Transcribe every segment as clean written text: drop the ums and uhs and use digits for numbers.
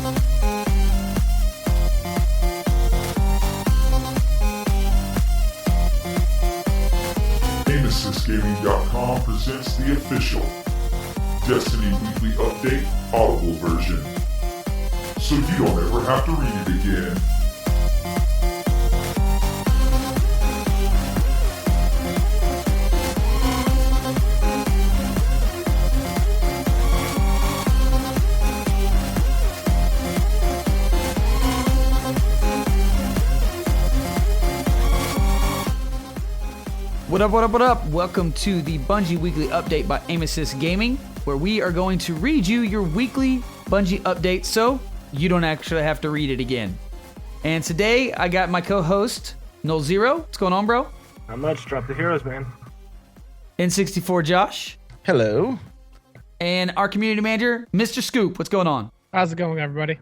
GamingSysGaming.com presents the official Destiny Weekly Update Audible version, so you don't ever have to read it again. What up? Welcome to the Bungie Weekly Update by Aimsys Gaming, where we are going to read you your weekly Bungie update so you don't actually have to read it again. And today, I got my co-host, Null Zero. What's going on, bro? Not much. Drop the heroes, man. N64 Josh. Hello. And our community manager, Mr. Scoop. What's going on? How's it going, everybody?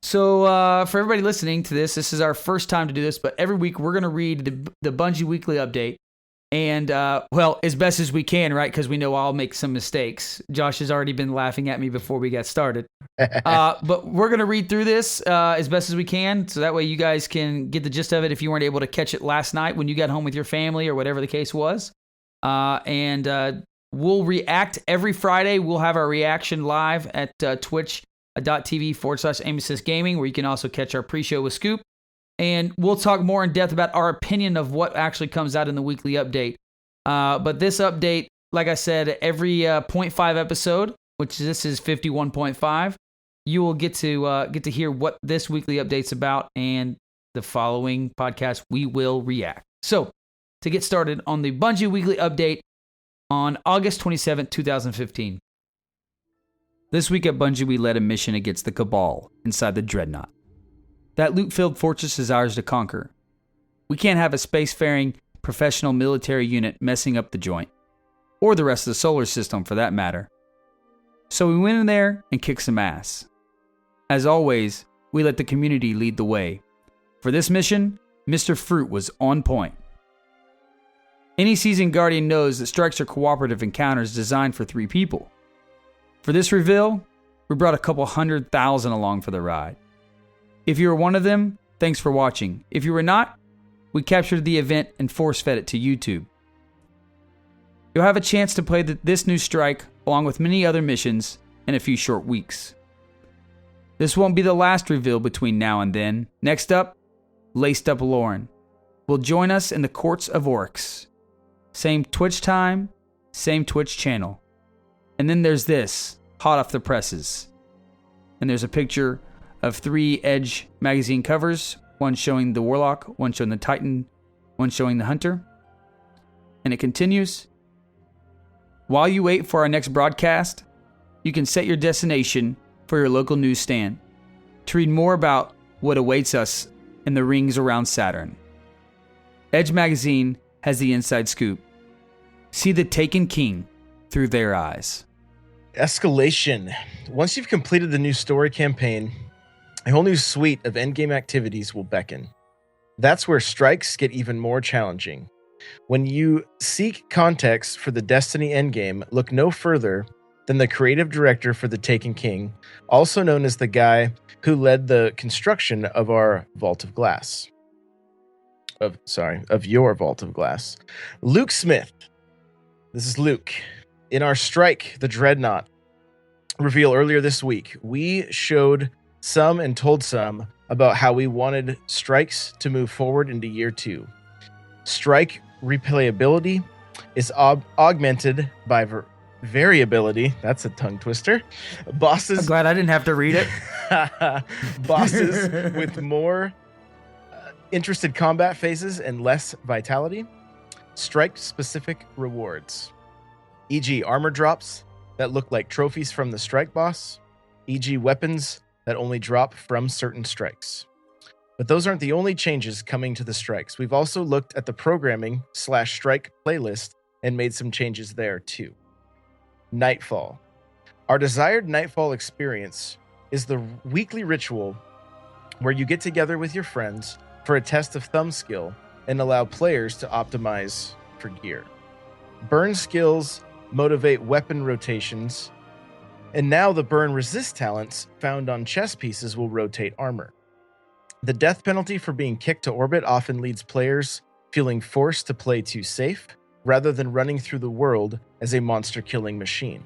So, for everybody listening to this is our first time to do this, but every week we're going to read the Bungie Weekly Update. And, well, as best as we can, right? Because we know I'll make some mistakes. Josh has already been laughing at me before we got started. But we're going to read through this as best as we can, so that way you guys can get the gist of it if you weren't able to catch it last night when you got home with your family or whatever the case was. And we'll react every Friday. We'll have our reaction live at twitch.tv/Aimsys Gaming, where you can also catch our pre-show with Scoop. And we'll talk more in depth about our opinion of what actually comes out in the weekly update. But this update, like I said, every 0.5 episode, which this is 51.5, you will get to hear what this weekly update's about, and the following podcast we will react. So, to get started on the Bungie Weekly Update on August 27th, 2015. This week at Bungie, we led a mission against the Cabal inside the Dreadnought. That loot-filled fortress is ours to conquer. We can't have a spacefaring, professional military unit messing up the joint, or the rest of the solar system for that matter. So we went in there and kicked some ass. As always, we let the community lead the way. For this mission, Mr. Fruit was on point. Any seasoned Guardian knows that strikes are cooperative encounters designed for 3 people. For this reveal, we brought a couple 100,000 along for the ride. If you were one of them, thanks for watching. If you were not, we captured the event and force-fed it to YouTube. You'll have a chance to play this new strike along with many other missions in a few short weeks. This won't be the last reveal between now and then. Next up, Laced Up Lauren will join us in the Courts of Oryx. Same Twitch time, same Twitch channel. And then there's this, hot off the presses. And there's a picture of 3 Edge magazine covers, one showing the Warlock, one showing the Titan, one showing the Hunter. And it continues. While you wait for our next broadcast, you can set your destination for your local newsstand to read more about what awaits us in the rings around Saturn. Edge magazine has the inside scoop. See the Taken King through their eyes. Escalation. Once you've completed the new story campaign, a whole new suite of endgame activities will beckon. That's where strikes get even more challenging. When you seek context for the Destiny endgame, look no further than the creative director for the Taken King, also known as the guy who led the construction of our Vault of Glass. Of your Vault of Glass. Luke Smith. This is Luke. In our Strike, the Dreadnought reveal earlier this week, we showed some and told some about how we wanted strikes to move forward into year 2. Strike replayability is augmented by variability. That's a tongue twister. Bosses. I'm glad I didn't have to read it. Bosses with more interested combat phases and less vitality. Strike-specific rewards, e.g. armor drops that look like trophies from the strike boss, e.g. weapons that only drop from certain strikes. But those aren't the only changes coming to the strikes. We've also looked at the programming/strike playlist and made some changes there too. Nightfall. Our desired Nightfall experience is the weekly ritual where you get together with your friends for a test of thumb skill and allow players to optimize for gear. Burn skills motivate weapon rotations And now the burn resist talents found on chess pieces will rotate armor. The death penalty for being kicked to orbit often leads players feeling forced to play too safe, rather than running through the world as a monster-killing machine.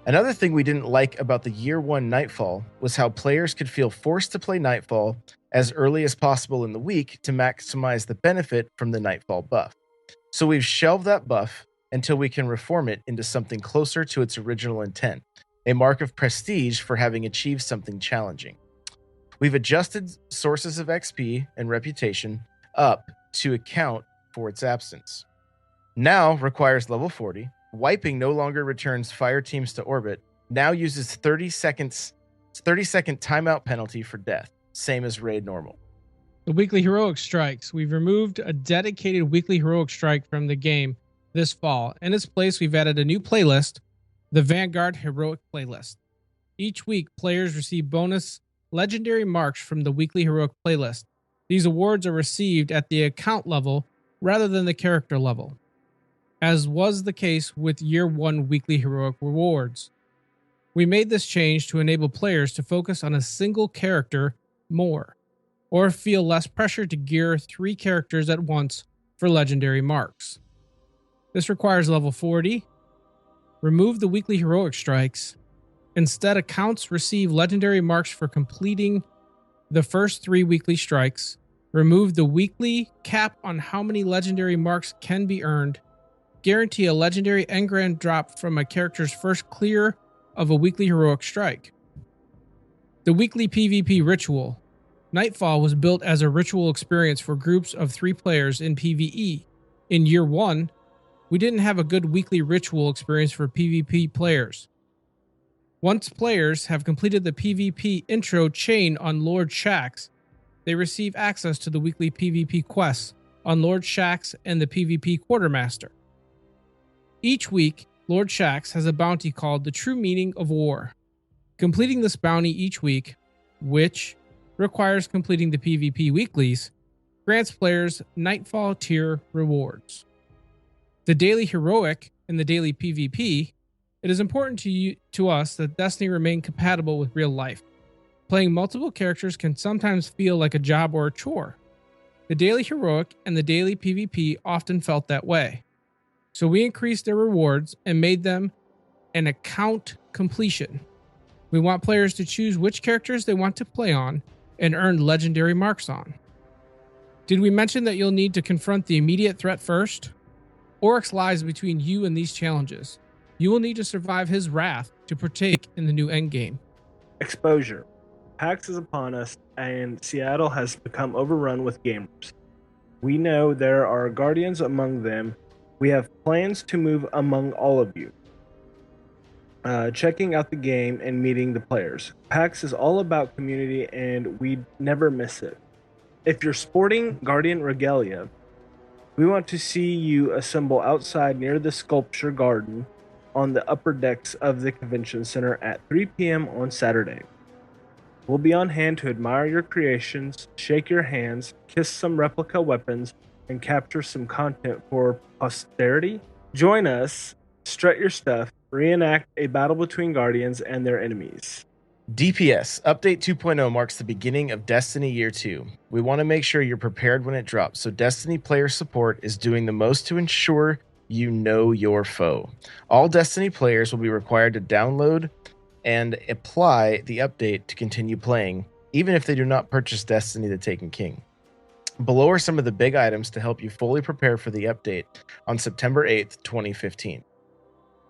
Another thing we didn't like about the Year 1 Nightfall was how players could feel forced to play Nightfall as early as possible in the week to maximize the benefit from the Nightfall buff. So we've shelved that buff until we can reform it into something closer to its original intent, a mark of prestige for having achieved something challenging. We've adjusted sources of XP and reputation up to account for its absence. Now requires level 40. Wiping no longer returns fire teams to orbit. Now uses 30-second timeout penalty for death, same as raid normal. The weekly heroic strikes. We've removed a dedicated weekly heroic strike from the game this fall. In its place, we've added a new playlist, the Vanguard Heroic Playlist. Each week, players receive bonus legendary marks from the weekly heroic playlist. These awards are received at the account level rather than the character level, as was the case with Year 1 weekly heroic rewards. We made this change to enable players to focus on a single character more, or feel less pressure to gear 3 characters at once for legendary marks. This requires level 40. Remove the weekly heroic strikes. Instead, accounts receive legendary marks for completing the first 3 weekly strikes. Remove the weekly cap on how many legendary marks can be earned. Guarantee a legendary engram drop from a character's first clear of a weekly heroic strike. The weekly PvP ritual. Nightfall was built as a ritual experience for groups of 3 players in PvE. In Year 1, we didn't have a good weekly ritual experience for PvP players. Once players have completed the PvP intro chain on Lord Shaxx, they receive access to the weekly PvP quests on Lord Shaxx and the PvP Quartermaster. Each week, Lord Shaxx has a bounty called the True Meaning of War. Completing this bounty each week, which requires completing the PvP weeklies, grants players Nightfall tier rewards. The daily heroic and the daily PvP. It is important to us that Destiny remain compatible with real life. Playing multiple characters can sometimes feel like a job or a chore. The daily heroic and the daily PvP often felt that way. So we increased their rewards and made them an account completion. We want players to choose which characters they want to play on and earn legendary marks on. Did we mention that you'll need to confront the immediate threat first? Oryx lies between you and these challenges. You will need to survive his wrath to partake in the new endgame. Exposure. PAX is upon us, and Seattle has become overrun with gamers. We know there are guardians among them. We have plans to move among all of you. Checking out the game and meeting the players. PAX is all about community, and we never miss it. If you're sporting Guardian regalia, we want to see you assemble outside near the sculpture garden on the upper decks of the convention center at 3 p.m. on Saturday. We'll be on hand to admire your creations, shake your hands, kiss some replica weapons, and capture some content for posterity. Join us, strut your stuff, reenact a battle between Guardians and their enemies. DPS Update 2.0 marks the beginning of Destiny Year 2. We want to make sure you're prepared when it drops, so Destiny player support is doing the most to ensure you know your foe. All Destiny players will be required to download and apply the update to continue playing, even if they do not purchase Destiny the Taken King. Below are some of the big items to help you fully prepare for the update on September 8th, 2015.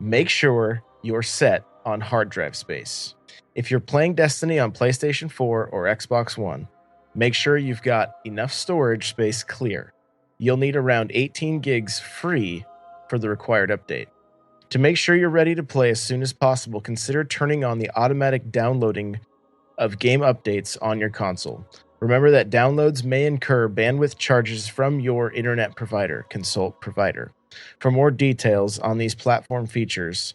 Make sure you're set on hard drive space. If you're playing Destiny on PlayStation 4 or Xbox One, make sure you've got enough storage space clear. You'll need around 18 gigs free for the required update. To make sure you're ready to play as soon as possible, consider turning on the automatic downloading of game updates on your console. Remember that downloads may incur bandwidth charges from your internet provider. Consult provider. For more details on these platform features,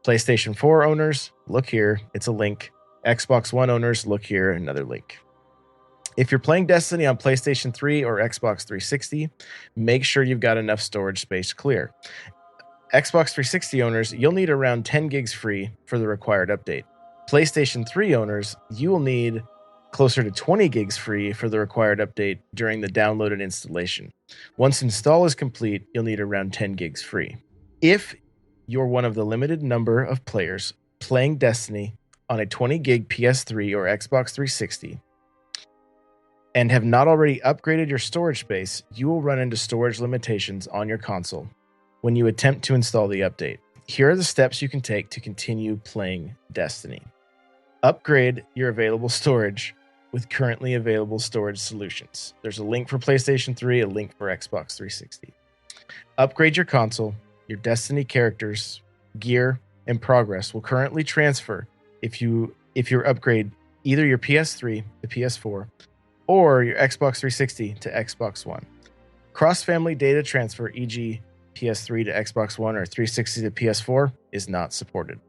PlayStation 4 owners, look here, it's a link. Xbox One owners, look here, another link. If you're playing Destiny on PlayStation 3 or Xbox 360, make sure you've got enough storage space clear. Xbox 360 owners, you'll need around 10 gigs free for the required update. PlayStation 3 owners, you will need closer to 20 gigs free for the required update during the download and installation. Once install is complete, you'll need around 10 gigs free. If you're one of the limited number of players playing Destiny on a 20 gig PS3 or Xbox 360 and have not already upgraded your storage space, you will run into storage limitations on your console when you attempt to install the update. Here are the steps you can take to continue playing Destiny. Upgrade your available storage with currently available storage solutions. There's a link for PlayStation 3, a link for Xbox 360. Upgrade your console. Your Destiny characters, gear, and progress will currently transfer if you upgrade either your PS3 to PS4 or your Xbox 360 to Xbox One. Cross-family data transfer, e.g. PS3 to Xbox One or 360 to PS4, is not supported.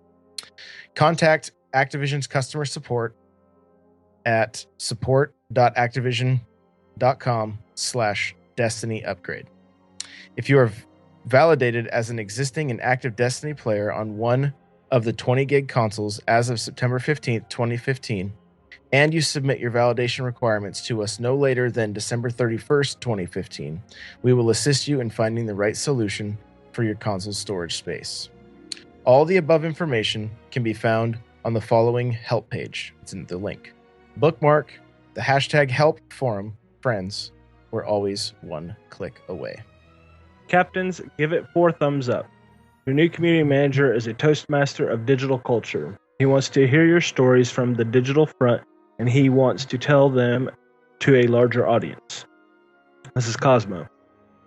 Contact Activision's customer support at support.activision.com/Destiny upgrade. If you are validated as an existing and active Destiny player on one of the 20 gig consoles as of September 15th, 2015, and you submit your validation requirements to us no later than December 31st, 2015, we will assist you in finding the right solution for your console's storage space. All the above information can be found on the following help page. It's in the link. Bookmark the hashtag help forum friends. We're always one click away. Captains, give it 4 thumbs up. Your new community manager is a Toastmaster of digital culture. He wants to hear your stories from the digital front, and he wants to tell them to a larger audience. This is Cosmo.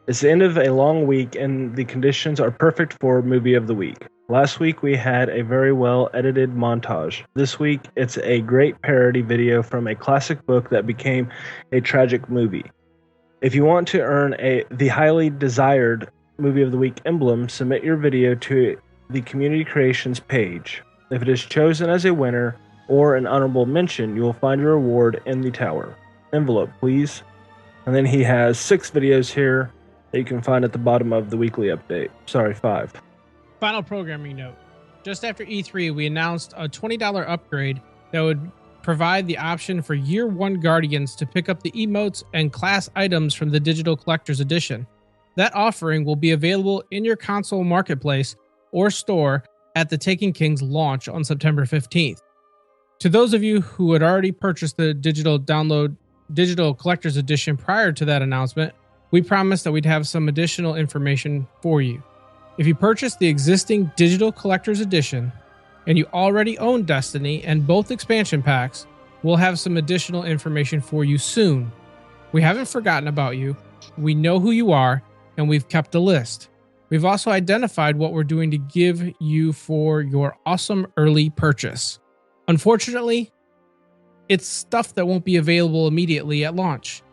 It's the end of a long week, and the conditions are perfect for Movie of the Week. Last week, we had a very well-edited montage. This week, it's a great parody video from a classic book that became a tragic movie. If you want to earn the highly desired Movie of the Week emblem, submit your video to the Community Creations page. If it is chosen as a winner or an honorable mention, you will find your reward in the tower. Envelope, please. And then he has 6 videos here that you can find at the bottom of the weekly update. Sorry, 5. Final programming note. Just after E3, we announced a $20 upgrade that would provide the option for Year 1 Guardians to pick up the emotes and class items from the Digital Collector's Edition. That offering will be available in your console marketplace or store at the Taken King's launch on September 15th. To those of you who had already purchased the Digital Collector's Edition prior to that announcement, we promised that we'd have some additional information for you. If you purchased the existing Digital Collector's Edition and you already own Destiny and both expansion packs, we'll have some additional information for you soon. We haven't forgotten about you, we know who you are, and we've kept a list. We've also identified what we're doing to give you for your awesome early purchase. Unfortunately, it's stuff that won't be available immediately at launch.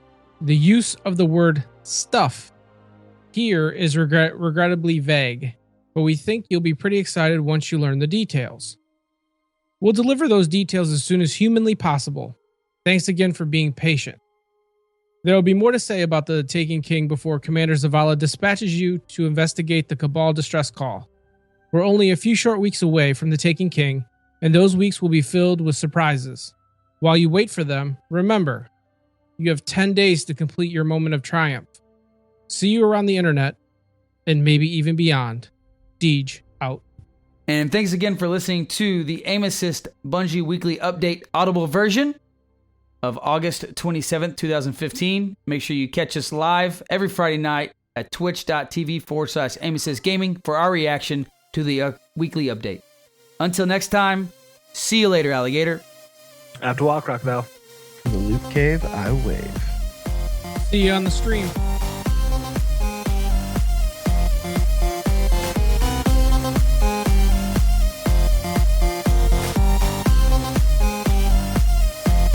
The use of the word stuff here is regrettably vague, but we think you'll be pretty excited once you learn the details. We'll deliver those details as soon as humanly possible. Thanks again for being patient. There will be more to say about the Taken King before Commander Zavala dispatches you to investigate the Cabal distress call. We're only a few short weeks away from the Taken King, and those weeks will be filled with surprises. While you wait for them, remember, you have 10 days to complete your moment of triumph. See you around the internet, and maybe even beyond. Deej out. And thanks again for listening to the Aim Assist Bungie Weekly Update Audible version of August 27th, 2015. Make sure you catch us live every Friday night at twitch.tv/Aim Assist Gaming for our reaction to the weekly update. Until next time, see you later, alligator. After a while, crocodile. From the loot cave, I wave. See you on the stream.